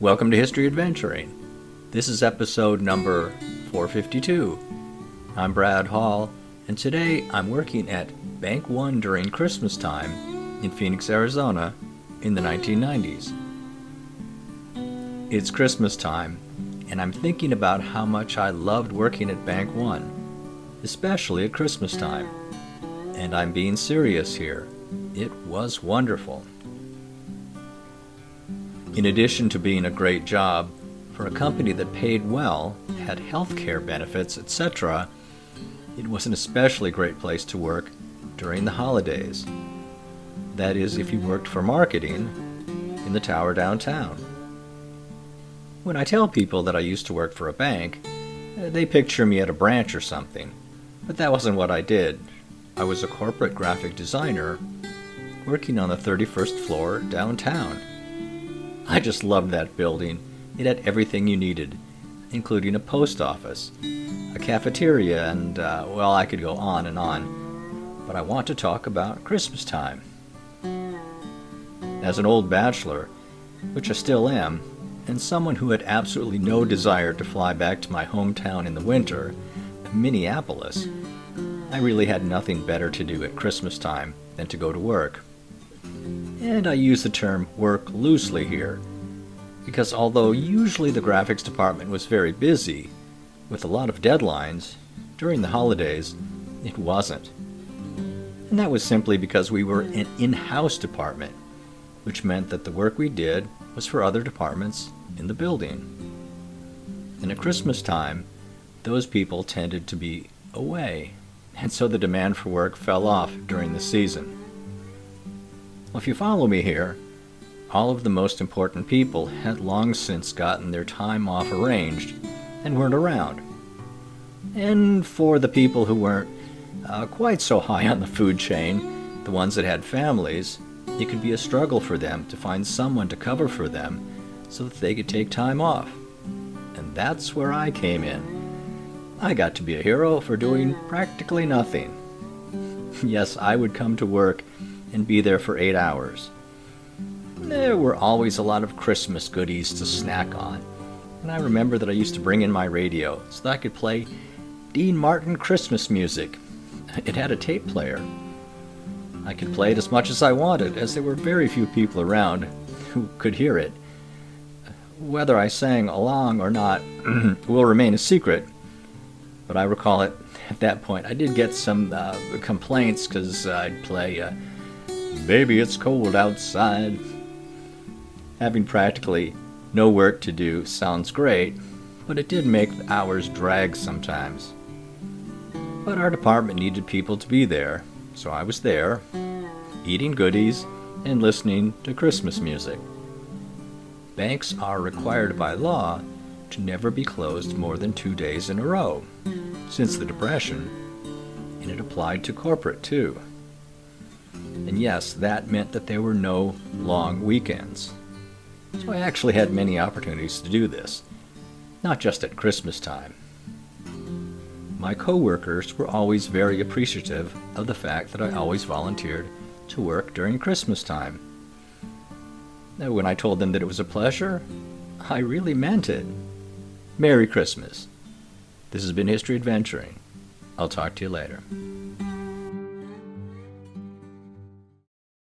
Welcome to History Adventuring. This is episode number 452. I'm Brad Hall, and today I'm working at Bank One during Christmas time in Phoenix, Arizona in the 1990s. It's Christmas time, and I'm thinking about how much I loved working at Bank One, especially at Christmas time. And I'm being serious here. It was wonderful. In addition to being a great job, for a company that paid well, had health care benefits, etc., it was an especially great place to work during the holidays. That is, if you worked for marketing in the tower downtown. When I tell people that I used to work for a bank, they picture me at a branch or something. But that wasn't what I did. I was a corporate graphic designer working on the 31st floor downtown. I just loved that building. It had everything you needed, including a post office, a cafeteria, and, I could go on and on. But I want to talk about Christmas time. As an old bachelor, which I still am, and someone who had absolutely no desire to fly back to my hometown in the winter, Minneapolis, I really had nothing better to do at Christmas time than to go to work. And I use the term work loosely here, because although usually the graphics department was very busy, with a lot of deadlines, during the holidays, it wasn't. And that was simply because we were an in-house department, which meant that the work we did was for other departments in the building. And at Christmas time, those people tended to be away, and so the demand for work fell off during the season. Well, if you follow me here, all of the most important people had long since gotten their time off arranged and weren't around. And for the people who weren't quite so high on the food chain, the ones that had families, it could be a struggle for them to find someone to cover for them so that they could take time off. And that's where I came in. I got to be a hero for doing practically nothing. Yes, I would come to work and be there for 8 hours. There were always a lot of Christmas goodies to snack on, and I remember that I used to bring in my radio so that I could play Dean Martin Christmas music. It had a tape player. I could play it as much as I wanted, as there were very few people around who could hear it. Whether I sang along or not will remain a secret, but I recall it at that point. I did get some complaints because I'd play Baby It's Cold Outside. Having practically no work to do sounds great, but it did make the hours drag sometimes. But our department needed people to be there, so I was there, eating goodies and listening to Christmas music. Banks are required by law to never be closed more than 2 days in a row, since the Depression, and it applied to corporate too. And yes, that meant that there were no long weekends. So I actually had many opportunities to do this, not just at Christmas time. My coworkers were always very appreciative of the fact that I always volunteered to work during Christmas time. Now, when I told them that it was a pleasure, I really meant it. Merry Christmas. This has been History Adventuring. I'll talk to you later.